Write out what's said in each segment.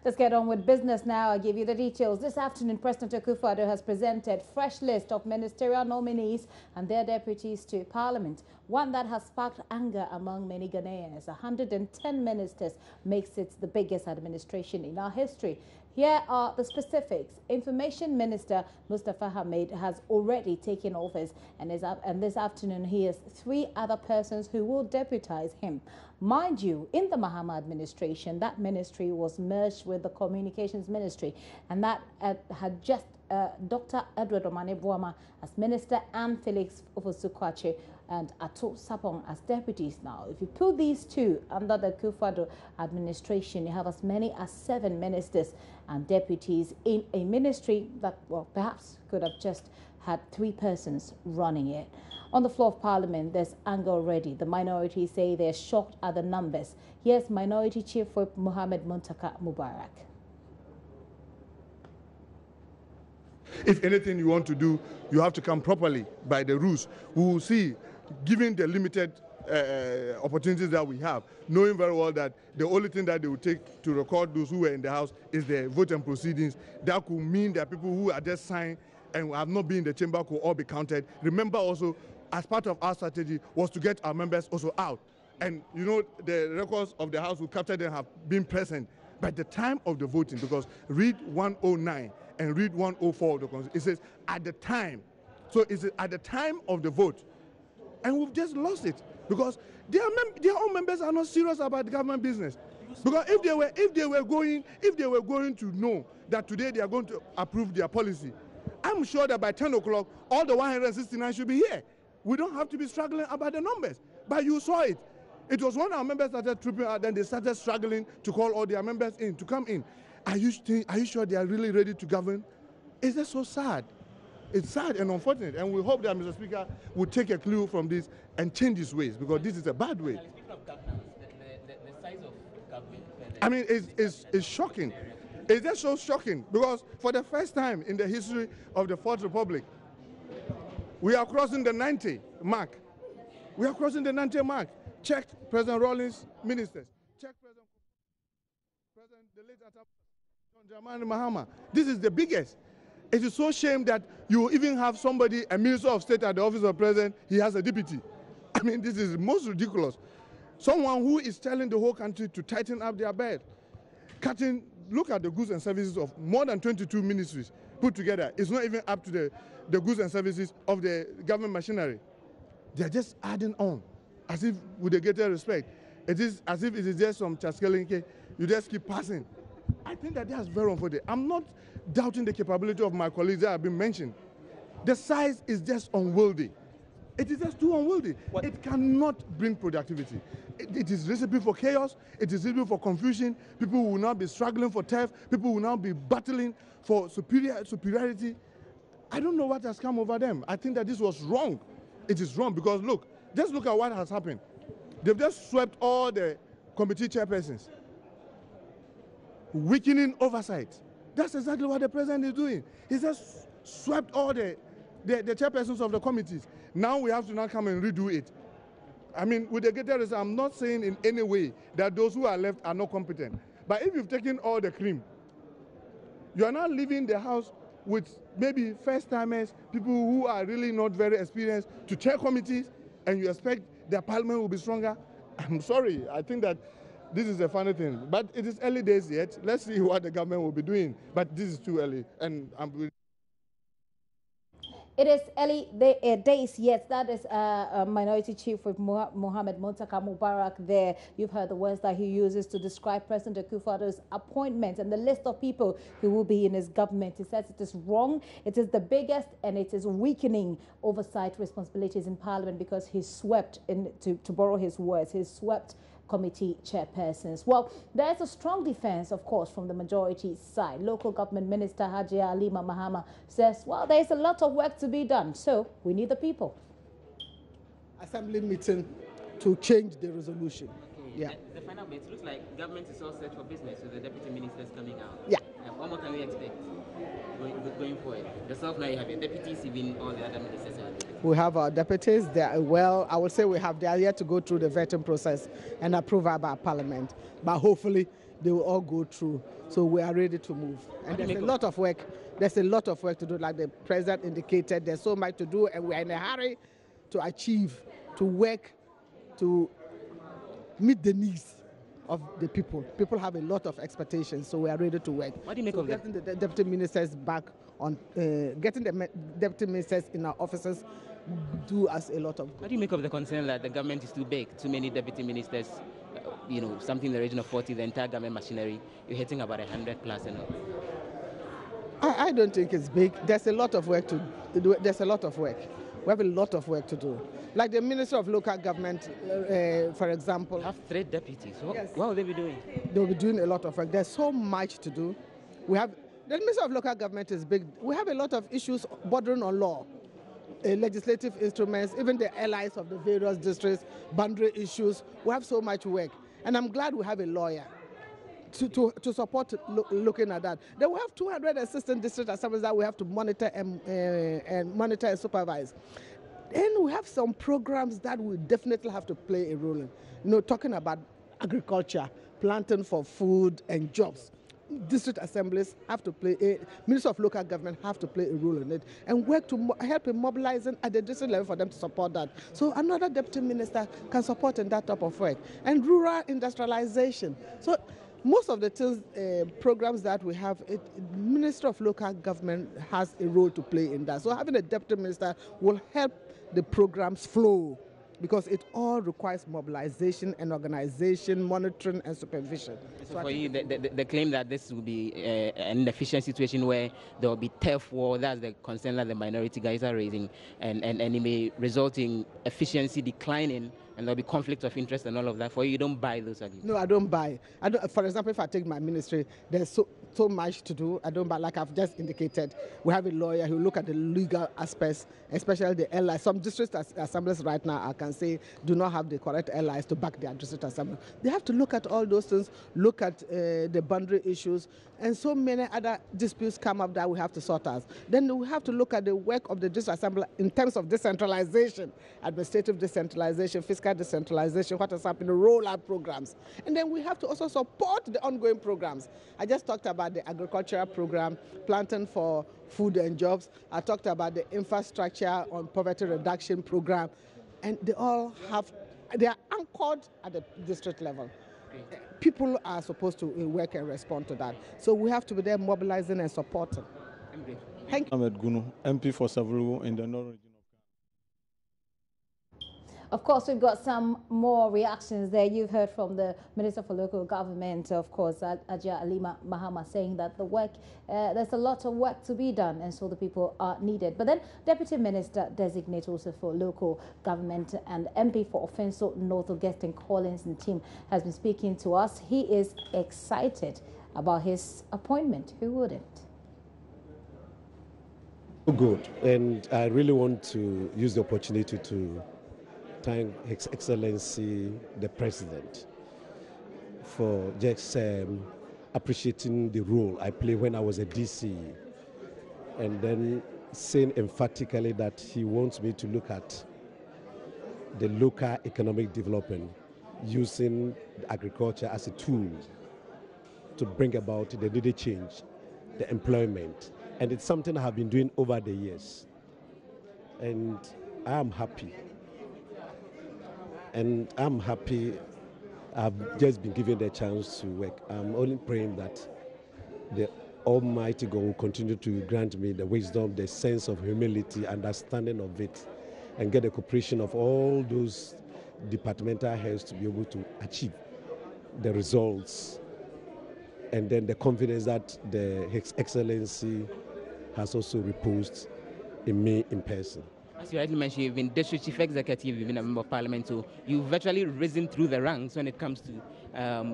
Let's get on with business now. I'll give you the details. This afternoon, President Akufo-Addo has presented fresh list of ministerial nominees and their deputies to Parliament, one that has sparked anger among many Ghanaians. 110 ministers makes it the biggest administration in our history. Here are the specifics. Information Minister Mustafa Hamid has already taken office, and this afternoon he has 3 other persons who will deputize him. Mind you, in the Mahama administration, that ministry was merged with the Communications Ministry, and that had just Dr. Edward Omane-Boamah as minister and Felix Ofosu-Kwakye and Ato Sapong as deputies. Now, if you put these two under the Akufo-Addo administration, you have as many as 7 ministers and deputies in a ministry that, well, perhaps could have just had 3 persons running it. On the floor of Parliament, there's anger already. The minority say they're shocked at the numbers. Here's Minority Chief Whip Mohammed Muntaka Mubarak. If anything you want to do, you have to come properly by the rules. We will see, given the limited opportunities that we have, knowing very well that the only thing that they will take to record those who were in the house is the vote and proceedings. That could mean that people who are just signed and have not been in the chamber could all be counted. Remember also, as part of our strategy was to get our members also out. And you know, the records of the house who captured them have been present by the time of the voting, because read 109 and read 104 of the Constitution, it says at the time. So it's at the time of the vote. And we've just lost it because their own members are not serious about government business. Because if they were going to know that today they are going to approve their policy, I'm sure that by 10 o'clock, all the 169 should be here. We don't have to be struggling about the numbers. But you saw it. It was when our members started trooping out, then they started struggling to call all their members in, to come in. Are you sure they are really ready to govern? Is that so sad? It's sad and unfortunate, and we hope that Mr. Speaker will take a clue from this and change his ways, because this is a bad way. Speaking of governance, the size of government... I mean, it's shocking. It's just so shocking, because for the first time in the history of the Fourth Republic, we are crossing the 90 mark. We are crossing the 90 mark. Check President Rawlings' ministers. Check President the late John Dramani Mahama. This is the biggest. It is so shame that you even have somebody, a minister of state at the office of president, he has a deputy. I mean, this is most ridiculous. Someone who is telling the whole country to tighten up their belt. Look at the goods and services of more than 22 ministries put together. It's not even up to the goods and services of the government machinery. They're just adding on, as if with a greater respect. It is as if it is just some chaskelinke, you just keep passing. I think that that's very unfortunate. I'm not doubting the capability of my colleagues that have been mentioned. The size is just unwieldy. It is just too unwieldy. It cannot bring productivity. It is recipe for chaos. It is recipe for confusion. People will now be struggling for theft. People will now be battling for superiority. I don't know what has come over them. I think that this was wrong. It is wrong because look, just look at what has happened. They've just swept all the committee chairpersons, weakening oversight. That's exactly what the president is doing. He just swept all the chairpersons of the committees. Now we have to now come and redo it. I mean, with the greater respect, I'm not saying in any way that those who are left are not competent. But if you've taken all the cream, you are now leaving the house with maybe first-timers, people who are really not very experienced, to chair committees, and you expect the parliament will be stronger. I'm sorry, I think that this is a funny thing, but it is early days yet. Let's see what the government will be doing, but this is too early, and it is early days yet. That is Minority Chief with Mohammed Muntaka Mubarak there. You've heard the words that he uses to describe President Akufo-Addo's appointment and the list of people who will be in his government. He says it is wrong, it is the biggest, and it is weakening oversight responsibilities in Parliament because he swept, to borrow his words, he swept committee chairpersons. Well, there's a strong defense, of course, from the majority side. Local government minister Hajia Alima Mahama says, well, there's a lot of work to be done, so we need the people. Assembly meeting to change the resolution. Okay. Yeah. The final bit, it looks like government is all set for business with the deputy ministers coming out. Yeah. What more can we expect going forward? Yourself now, you have your deputies, even all the other ministers. We have our deputies. They are, well, I would say they are yet to go through the vetting process and approve by Parliament. But hopefully, they will all go through. So we are ready to move. And there's a lot of work. There's a lot of work to do. Like the president indicated, there's so much to do, and we are in a hurry to achieve, to work, to meet the needs of the people. People have a lot of expectations, so we are ready to work. What do you make of getting the deputy ministers back on, getting the deputy ministers in our offices do us a lot of good. What do you make of the concern that the government is too big, too many deputy ministers, something in the region of 40, the entire government machinery, you're hitting about 100 plus and all? I don't think it's big. There's a lot of work to do. There's a lot of work. We have a lot of work to do. Like the Minister of Local Government, for example. You have 3 deputies. Yes. What will they be doing? They'll be doing a lot of work. There's so much to do. The Minister of Local Government is big. We have a lot of issues bordering on law, legislative instruments, even the allies of the various districts, boundary issues. We have so much work. And I'm glad we have a lawyer to support looking at that. Then we have 200 assistant district assemblies that we have to monitor and monitor and supervise. Then we have some programs that we definitely have to play a role in. Talking about agriculture, planting for food and jobs. District assemblies have to play, Minister of Local Government have to play a role in it and work to help in mobilizing at the district level for them to support that. So another deputy minister can support in that type of work. And rural industrialization. So most of the things, programs that we have, Minister of Local Government has a role to play in that. So having a deputy minister will help the programs flow, because it all requires mobilization and organization, monitoring and supervision. So for you, the claim that this will be an inefficient situation where there will be turf war, that's the concern that the minority guys are raising, and it may result in efficiency declining, and there'll be conflict of interest and all of that. For you don't buy those arguments? No, I don't buy. For example, if I take my ministry, there's so much to do. I don't buy. Like I've just indicated, we have a lawyer who look at the legal aspects, especially the allies. Some district assemblies right now, I can say, do not have the correct allies to back their district assembly. They have to look at all those things, look at the boundary issues, and so many other disputes come up that we have to sort out. Then we have to look at the work of the district assembly in terms of decentralization, administrative decentralization, fiscal decentralization, what has happened, rollout programs. And then we have to also support the ongoing programs. I just talked about the agricultural program, planting for food and jobs. I talked about the infrastructure on poverty reduction program. And they are anchored at the district level. People are supposed to work and respond to that. So we have to be there mobilizing and supporting. Thank you. Ahmed Gunu, MP for Savulu in the North region. Of course, we've got some more reactions there. You've heard from the Minister for Local Government, of course, Ajia Alima Mahama, saying that the work, there's a lot of work to be done, and so the people are needed. But then Deputy Minister Designate also for Local Government and MP for Offenso North, Augustine Collins, and team has been speaking to us. He is excited about his appointment. Who wouldn't? Good, and I really want to use the opportunity to thank His Excellency the President for just appreciating the role I played when I was a DC, and then saying emphatically that he wants me to look at the local economic development using agriculture as a tool to bring about the needed change, the employment. And it's something I have been doing over the years. And I am happy. And I'm happy I've just been given the chance to work. I'm only praying that the Almighty God will continue to grant me the wisdom, the sense of humility, understanding of it, and get the cooperation of all those departmental heads to be able to achieve the results. And then the confidence that His Excellency has also reposed in me in person. As you rightly mentioned, you've been district chief executive, you've been a member of parliament, so you've virtually risen through the ranks when it comes to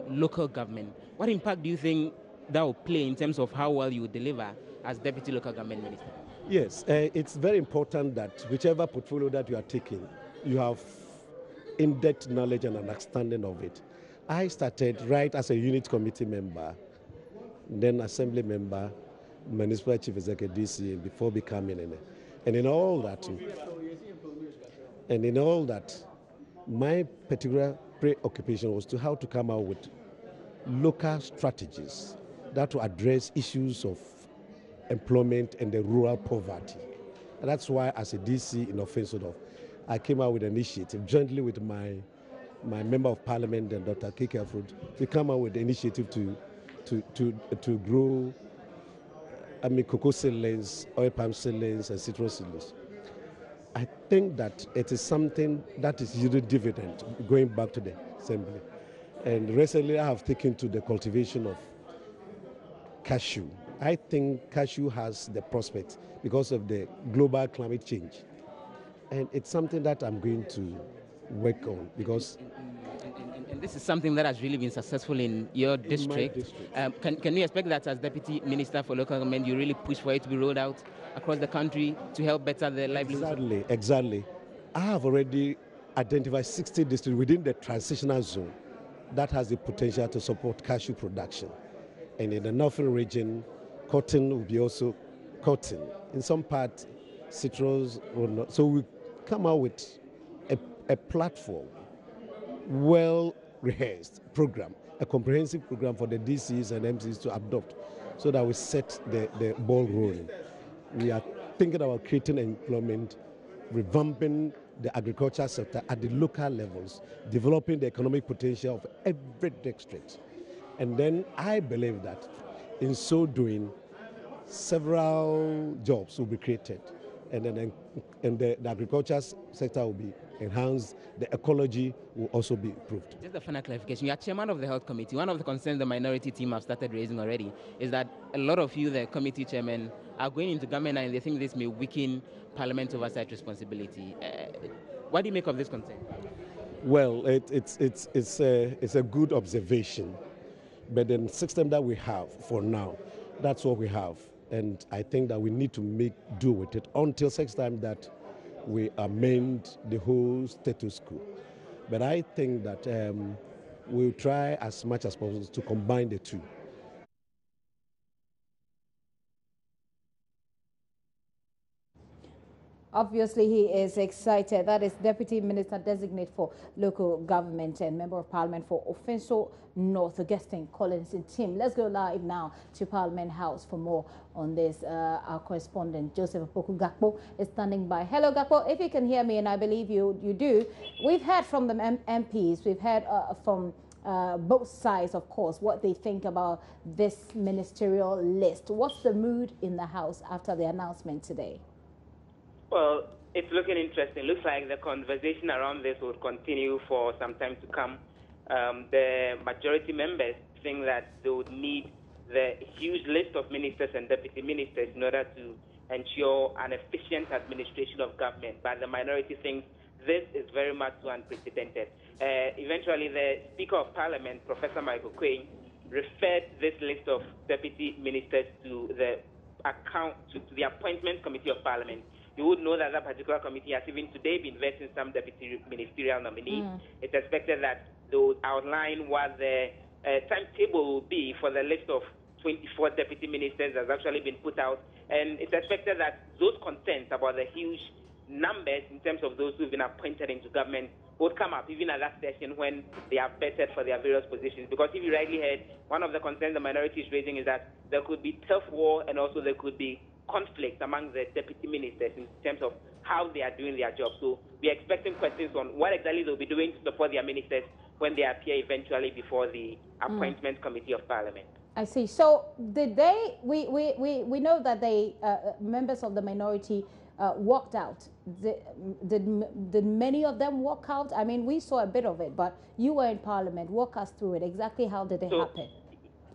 local government. What impact do you think that will play in terms of how well you deliver as deputy local government minister? Yes, it's very important that whichever portfolio that you are taking, you have in-depth knowledge and understanding of it. I started right as a unit committee member, then assembly member, municipal chief executive DC, before becoming and in all that, my particular preoccupation was to how to come out with local strategies that will address issues of employment and the rural poverty. And that's why, as a DC in Offensive, I came out with an initiative jointly with my member of parliament and Dr. Keke Afrod. We come out with an initiative to grow cocoa seedlings, oil palm seedlings, and citrus seedlings. I think that it is something that is yielding dividend going back to the assembly. And recently I have taken to the cultivation of cashew. I think cashew has the prospect because of the global climate change. And it's something that I'm going to work on because... And this is something that has really been successful in your district. Can we expect that as Deputy Minister for Local Government, you really push for it to be rolled out across the country to help better the livelihood? Exactly. I have already identified 60 districts within the transitional zone that has the potential to support cashew production. And in the northern region, cotton will be also cotton. In some parts, citrus will not. So we come out with a platform, well-rehearsed program, a comprehensive program for the DCs and MCs to adopt so that we set the ball rolling. We are thinking about creating employment, revamping the agriculture sector at the local levels, developing the economic potential of every district. And then I believe that in so doing, several jobs will be created. And then the agriculture sector will be enhanced, the ecology will also be improved. Just a final clarification. You are chairman of the health committee. One of the concerns the minority team have started raising already is that a lot of you, the committee chairmen, are going into government and they think this may weaken parliament oversight responsibility. What do you make of this concern? Well, it's a good observation. But the system that we have for now, that's what we have. And I think that we need to make do with it until such time that we amend the whole status quo. But I think that we'll try as much as possible to combine the two. Obviously, he is excited. That is Deputy Minister Designate for Local Government and Member of Parliament for Offenso North, Augustine Collins and Tim. Let's go live now to Parliament House for more on this. Our correspondent, Joseph Opoku Gakpo, is standing by. Hello, Gakpo. If you can hear me, and I believe you do, we've heard from the MPs. We've heard from both sides, of course, what they think about this ministerial list. What's the mood in the House after the announcement today? Well, it's looking interesting. Looks like the conversation around this will continue for some time to come. The majority members think that they would need the huge list of ministers and deputy ministers in order to ensure an efficient administration of government. But the minority thinks this is very much too unprecedented. Eventually, the Speaker of Parliament, Professor Michael Quain, referred this list of deputy ministers to the Appointment Committee of Parliament. You would know that that particular committee has even today been vetting some deputy ministerial nominees. It's expected that they will outline what the timetable will be for the list of 24 deputy ministers that's actually been put out. And it's expected that those concerns about the huge numbers in terms of those who've been appointed into government would come up even at that session when they are vetted for their various positions. Because if you rightly heard, one of the concerns the minority is raising is that there could be turf war and also there could be conflict among the deputy ministers in terms of how they are doing their job. So we are expecting questions on what exactly they'll be doing to support their ministers when they appear eventually before the Appointment Committee of Parliament. I see. So did they, we know that they, members of the minority walked out. Did many of them walk out? I mean, we saw a bit of it, but you were in Parliament. Walk us through it. Exactly how did it happen?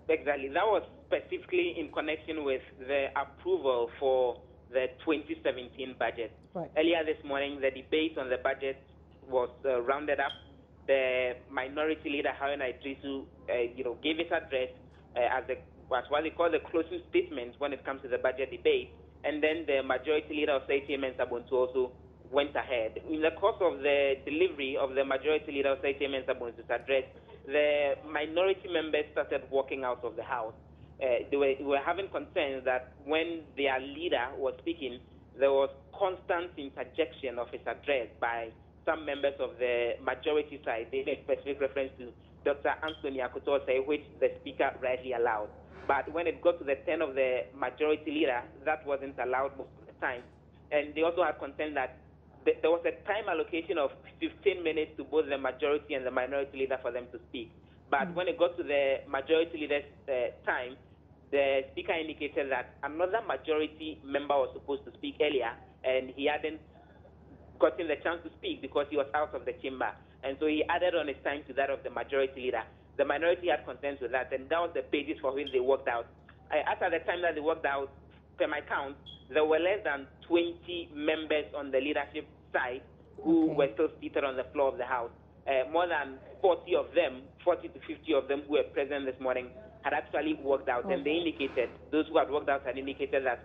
Exactly. That was specifically in connection with the approval for the 2017 budget. Right. Earlier this morning, the debate on the budget was rounded up. The minority leader, Haruna Idrisu, gave his address as what they call the closing statement when it comes to the budget debate. And then the majority leader of Saiti Mensa Bonsu also went ahead. In the course of the delivery of the majority leader of Saiti Mensa Bonsu's address, the minority members started walking out of the House. They were having concerns that when their leader was speaking, there was constant interjection of his address by some members of the majority side. They made specific reference to Dr. Anthony Akutose, which the Speaker rightly allowed. But when it got to the turn of the majority leader, that wasn't allowed most of the time. And they also had concern that there was a time allocation of 15 minutes to both the majority and the minority leader for them to speak. But when it got to the majority leader's time, the Speaker indicated that another majority member was supposed to speak earlier, and he hadn't gotten the chance to speak because he was out of the chamber. And so he added on his time to that of the majority leader. The minority had concerns with that, and that was the basis for which they worked out. After the time that they worked out, per my count, there were less than 20 members on the leadership side who were still seated on the floor of the House. More than 40 to 50 of them who were present this morning had actually worked out, and they indicated, those who had worked out had indicated that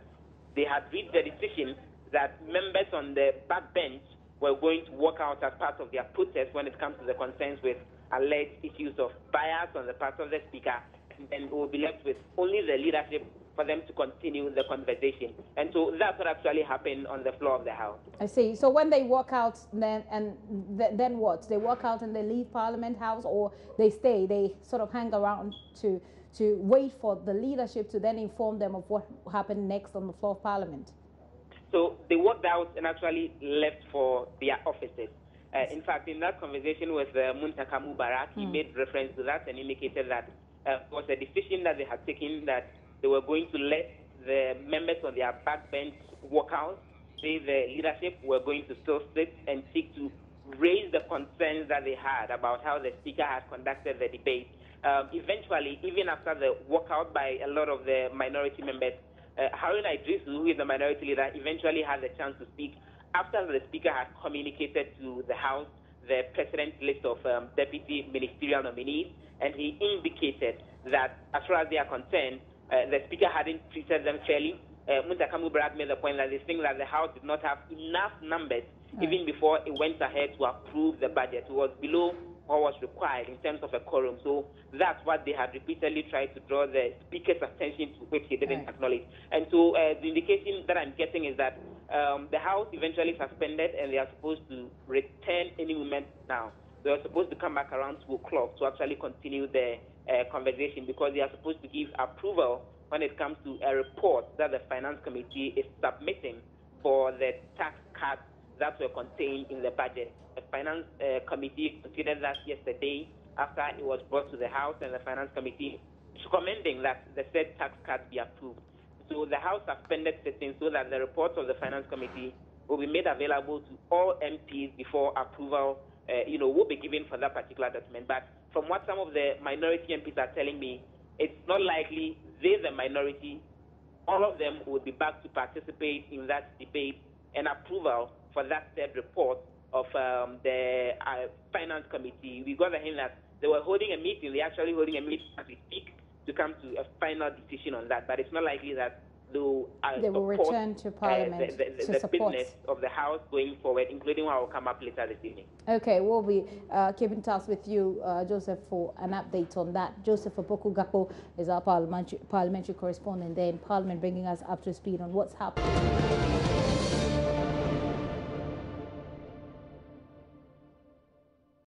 they had reached the decision that members on the back bench were going to walk out as part of their protest when it comes to the concerns with alleged issues of bias on the part of the Speaker, and then we will be left with only the leadership for them to continue the conversation. And so that's what actually happened on the floor of the House. I see. So when they walk out, then what? They walk out and they leave Parliament House, or they stay? They sort of hang around to wait for the leadership to then inform them of what happened next on the floor of Parliament? So they walked out and actually left for their offices. In fact, in that conversation with Muntaka Mubarak, he made reference to that and indicated that it was a decision that they had taken that they were going to let the members on their backbench walk out. They, the leadership, were going to still sit and seek to raise the concerns that they had about how the Speaker had conducted the debate. Eventually, even after the walkout by a lot of the minority members, Haruna Idris, who is the minority leader, eventually had the chance to speak after the Speaker had communicated to the House the President's list of deputy ministerial nominees, and he indicated that as far as they are concerned, the Speaker hadn't treated them fairly. Muntaka Mubarak made the point that they think that the House did not have enough numbers even before it went ahead to approve the budget. It was below what was required in terms of a quorum. So that's what they had repeatedly tried to draw the Speaker's attention to, which he didn't acknowledge. And so the indication that I'm getting is that the House eventually suspended, and they are supposed to return any moment now. They are supposed to come back around 2 o'clock to actually continue the conversation, because they are supposed to give approval when it comes to a report that the Finance Committee is submitting for the tax cuts that were contained in the budget. The Finance Committee considered that yesterday after it was brought to the House, and the Finance Committee is recommending that the said tax cuts be approved. So the House suspended sitting so that the report of the Finance Committee will be made available to all MPs before approval will be given for that particular document. But from what some of the minority MPs are telling me, it's not likely they, the minority, all of them would be back to participate in that debate and approval for that said report of the Finance Committee. We got the hint that they were holding a meeting. They're actually holding a meeting as we speak to come to a final decision on that. But it's not likely that they will return to Parliament to support the business of the House going forward, including what will come up later this evening. Okay, we'll be keeping in touch with you, Joseph, for an update on that. Joseph Opoku Gakpo is our parliamentary correspondent there in Parliament, bringing us up to speed on what's happening.